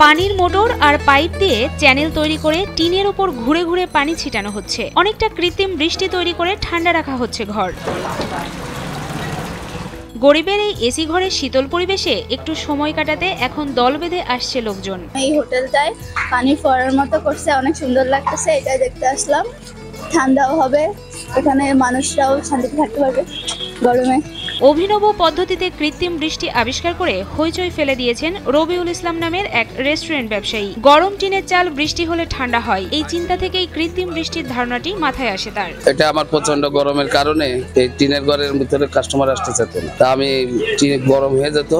পানির মোটর আর পাইপ দিয়ে চ্যানেল তৈরি করে টিনের উপর ঘুরে ঘুরে পানি ছিটানো হচ্ছে। অনেকটা কৃত্রিম বৃষ্টি তৈরি করে ঠান্ডা রাখা হচ্ছে ঘর। গরিবের এই এসি ঘরে শীতল পরিবেশে একটু সময় কাটাতে এখন দল বেঁধে আসছে লোকজন। এই হোটেলটায় পানি ফোয়ারার মতো করছে, অনেক সুন্দর লাগতেছে, এটাই দেখতে আসলাম। ঠান্ডাও হবে, এখানে মানুষরাও শান্তিতে থাকতে পারবে গরমে। অভিনব পদ্ধতিতে কৃত্রিম বৃষ্টি আবিষ্কার করে হইচই ফেলে দিয়েছেন রবিউল ইসলাম নামের এক রেস্টুরেন্ট ব্যবসায়ী। গরম টিনের চাল বৃষ্টি হলে ঠান্ডা হয়, এই চিন্তা থেকেই কৃত্রিম বৃষ্টির ধারণাটি মাথায় আসে তার। এটা আমার প্রচন্ড গরমের কারণে এই টিনের ঘরের ভিতরে কাস্টমার আসতে চাইতো না, তা আমি টিন গরম হয়ে যেত,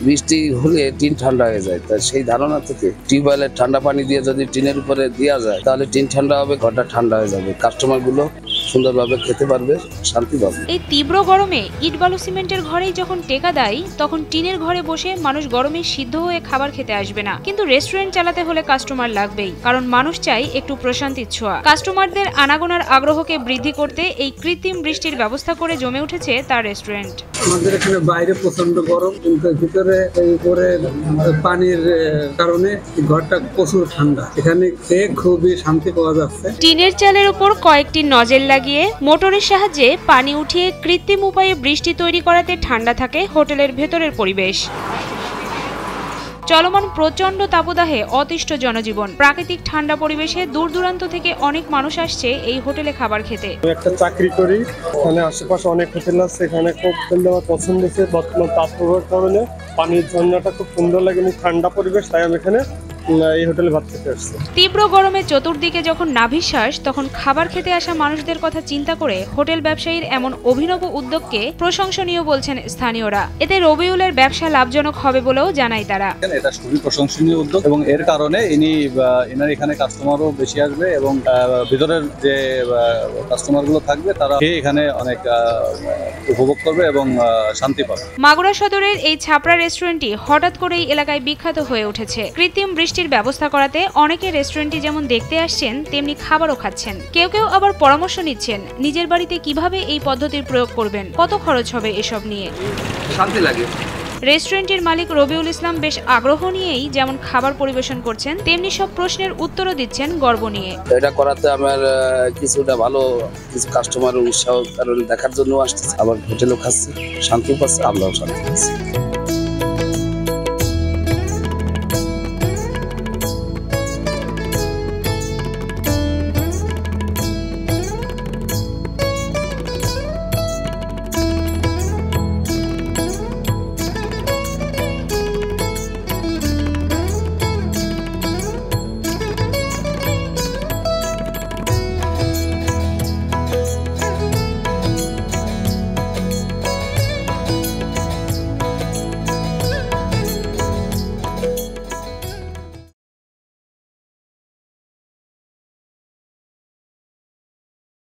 বৃষ্টি হলে টিন ঠান্ডা হয়ে যায়। তা সেই ধারণা থেকে টিউবওয়েলের ঠান্ডা পানি দিয়ে যদি টিনের উপরে দেওয়া যায় তাহলে টিন ঠান্ডা হবে, ঘরটা ঠান্ডা হয়ে যাবে, কাস্টমার গুলো সুন্দরভাবে খেতে পারবে, শান্তি পাবে। এই তীব্র গরমে ইট বালু সিমেন্টের ঘরেই যখন টেকা দেয়, তখন টিনের ঘরে বসে মানুষ গরমে সিদ্ধ হয়ে খাবার খেতে আসবে না। কিন্তু রেস্টুরেন্ট চালাতে হলে কাস্টমার লাগবেই, কারণ মানুষ চাই একটু প্রশান্তির ছোঁয়া। কাস্টমারদের আনাগোনার আগ্রহকে বৃদ্ধি করতে এই কৃত্রিম বৃষ্টির ব্যবস্থা করে জমে উঠেছে তার রেস্টুরেন্ট। আমাদের এখানে বাইরে প্রচন্ড গরম, কিন্তু ভিতরে এই করে পানির কারণে ঘরটা প্রচুর ঠান্ডা। এখানে খেয়ে খুবই শান্তি পাওয়া যাচ্ছে। টিনের চালের উপর কয়েকটি নজেল লাগিয়ে মোটরের সাহায্যে পানি উঠিয়ে কৃত্রিম উপায়ে বৃষ্টি তৈরি করাতে ঠান্ডা থাকে হোটেলের ভেতরের পরিবেশ। চলমান প্রচন্ড তাপদাহে অতিষ্ঠ জনজীবন। প্রাকৃতিক ঠান্ডা পরিবেশে দূর দূরান্ত থেকে অনেক মানুষ আসছে এই হোটেলে খাবার খেতে। একটা চাকরি করি, এখানে আশেপাশে অনেক হোটেল আছে, এখানে খুব আমার পছন্দ হয়েছে। বর্তমান তাপপ্রবাহের কারণে পানির ঝর্ণাটা খুব সুন্দর লাগে এবং ঠান্ডা পরিবেশ, তাই আমি এখানে এই হোটেলে ভাত খেতে আসছি। তীব্র গরমে চতুর্দিকে যখন নাভিশ্বাস, তখন খাবার খেতে আসা মানুষদের কথা চিন্তা করে হোটেল ব্যবসায়ীর এমন অভিনব উদ্যোগকে প্রশংসনীয় বলছেন স্থানীয়রা। এতে রবিউলের ব্যবসা লাভজনক হবে বলেও জানায় তারা। এটা খুবই প্রশংসনীয় উদ্যোগ এবং এর কারণে এনার এখানে কাস্টমারও বেশি আসবে এবং ভিতরের যে কাস্টমারগুলো থাকবে তারা এখানে অনেক উপভোগ করবে এবং শান্তি পাবে। মাগুরা সদরের এই ছাপড়া রেস্টুরেন্টটি হঠাৎ করেই এলাকায় বিখ্যাত হয়ে উঠেছে। কৃত্রিম বৃষ্টির ব্যবস্থা করাতে অনেকে রেস্টুরেন্টটি যেমন দেখতে আসছেন, তেমনি খাবারও খাচ্ছেন। কেউ কেউ আবার পরামর্শ নিচ্ছেন নিজের বাড়িতে কিভাবে এই পদ্ধতির প্রয়োগ করবেন, কত খরচ হবে এসব নিয়ে। শান্তি লাগে। রেস্টুরেন্টের মালিক রবিউল ইসলাম বেশ আগ্রহ নিয়েই যেমন খাবার পরিবেশন করছেন, তেমনি সব প্রশ্নের উত্তরও দিচ্ছেন গর্ব নিয়ে। এটা করাতে আমার কিছুটা ভালো, কিছু কাস্টমারের উৎসাহ কারণ দেখার জন্য আসছে, আবার হোটেলও খাচ্ছে, শান্তি পাচ্ছে, আমরাও শান্তি পাচ্ছি।